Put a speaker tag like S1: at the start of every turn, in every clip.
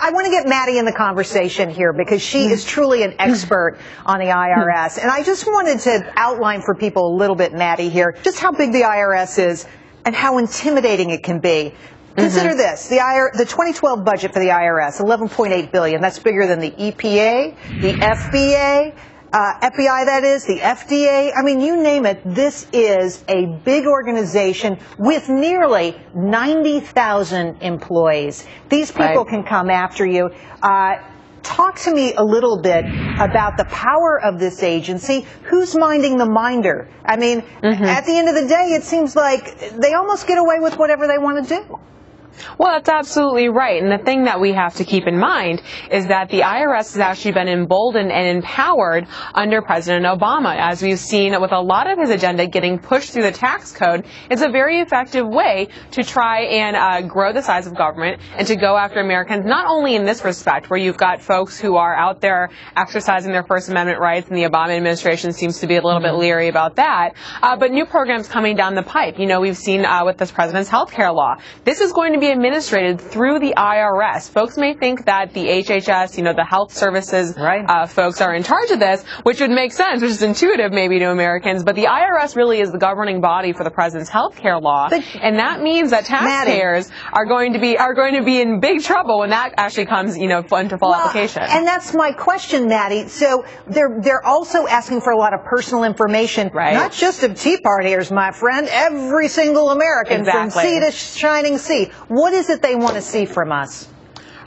S1: I want to get Mattie in the conversation here because she is truly an expert on the IRS. And I just wanted to outline for people a little bit, Mattie, here, just how big the IRS is and how intimidating it can be. Consider this, the 2012 budget for the IRS, $11.8 billion. That's bigger than the EPA, the FBA, FBI, that is, the FDA. I mean, you name it. This is a big organization with nearly 90,000 employees. These people can come after you. Talk to me a little bit about the power of this agency. Who's minding the minder? I mean, at the end of the day, it seems like they almost get away with whatever they want to do.
S2: Well, that's absolutely right. And the thing that we have to keep in mind is that the IRS has actually been emboldened and empowered under President Obama. As we've seen with a lot of his agenda getting pushed through the tax code, it's a very effective way to try and grow the size of government and to go after Americans, not only in this respect, where you've got folks who are out there exercising their First Amendment rights, and the Obama administration seems to be a little bit leery about that, but new programs coming down the pipe. You know, we've seen with this president's health care law. This is going to be administrated through the IRS. Folks may think that the HHS, you know, the health services folks are in charge of this, which would make sense, which is intuitive maybe to Americans, but the IRS really is the governing body for the president's health care law, and that means that taxpayers are going to be in big trouble when that actually comes, you know, into full application.
S1: And that's my question, Mattie. So they're also asking for a lot of personal information, not just of Tea Partiers, my friend, every single American from sea to shining sea. What is it they want to see from us?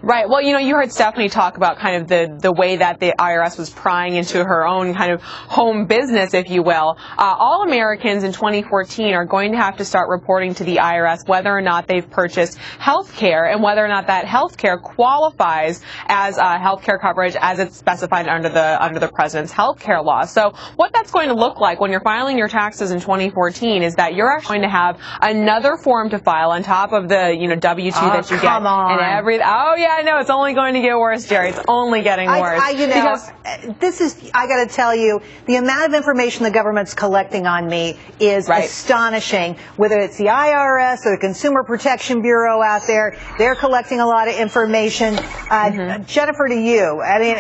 S2: Right. Well, you know, you heard Stephanie talk about kind of the way that the IRS was prying into her own kind of home business, if you will. All Americans in 2014 are going to have to start reporting to the IRS whether or not they've purchased health care and whether or not that health care qualifies as health care coverage as it's specified under the president's health care law. So what that's going to look like when you're filing your taxes in 2014 is that you're actually going to have another form to file on top of the, you know, W-2 that you get. And every, I know, it's only going to get worse, Jerry. It's only getting worse.
S1: You know, this is, I got to tell you, the amount of information the government's collecting on me is astonishing. Whether it's the IRS or the Consumer Protection Bureau out there, they're collecting a lot of information. Jennifer, to you, I mean,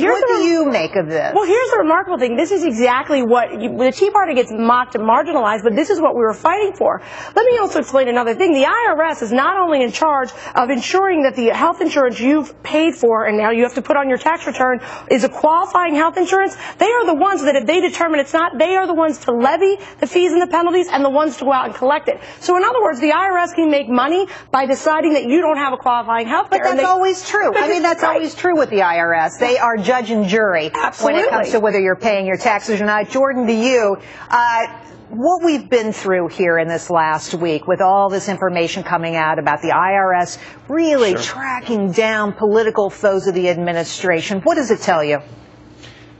S1: what do you make of this?
S3: Well, here's the remarkable thing. This is exactly what the Tea Party gets mocked and marginalized, but this is what we were fighting for. Let me also explain another thing. The IRS is not only in charge of ensuring that the health insurance you've paid for and now you have to put on your tax return is a qualifying health insurance. They are the ones that if they determine it's not, they are the ones to levy the fees and the penalties and the ones to go out and collect it. So in other words, the IRS can make money by deciding that you don't have a qualifying health care.
S1: But that's always true. I mean, that's always true with the IRS. They are judge and jury when it comes to whether you're paying your taxes or not. Jordan, to you, what we've been through here in this last week with all this information coming out about the IRS really tracking down political foes of the administration, what does it tell you?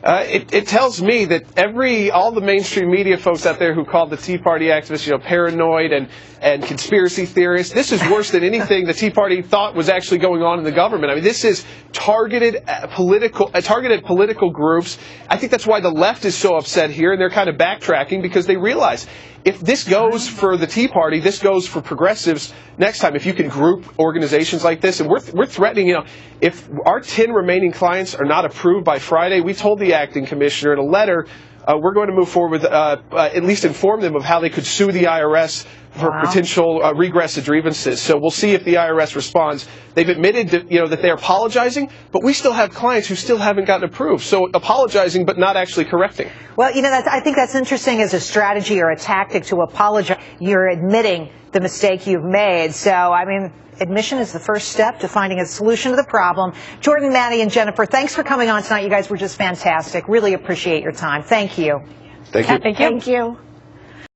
S4: It tells me that all the mainstream media folks out there who called the Tea Party activists, you know, paranoid and conspiracy theorists, this is worse than anything the Tea Party thought was actually going on in the government. I mean, this is targeted political groups. I think that's why the left is so upset here, and they're kind of backtracking because they realize if this goes for the Tea Party, this goes for progressives next time. If you can group organizations like this, and we're threatening, you know, if our 10 remaining clients are not approved by Friday, we told the acting commissioner in a letter, we're going to move forward with, at least inform them of how they could sue the IRS for potential regress of grievances. So we'll see if the IRS responds. They've admitted that they're apologizing, but we still have clients who still haven't gotten approved. So apologizing, but not actually correcting.
S1: Well, you know, I think that's interesting as a strategy or a tactic to apologize. You're admitting the mistake you've made. So, I mean, admission is the first step to finding a solution to the problem. Jordan, Mattie, and Jennifer, thanks for coming on tonight. You guys were just fantastic. Really appreciate your time. Thank you.
S4: Thank you.
S3: Thank you.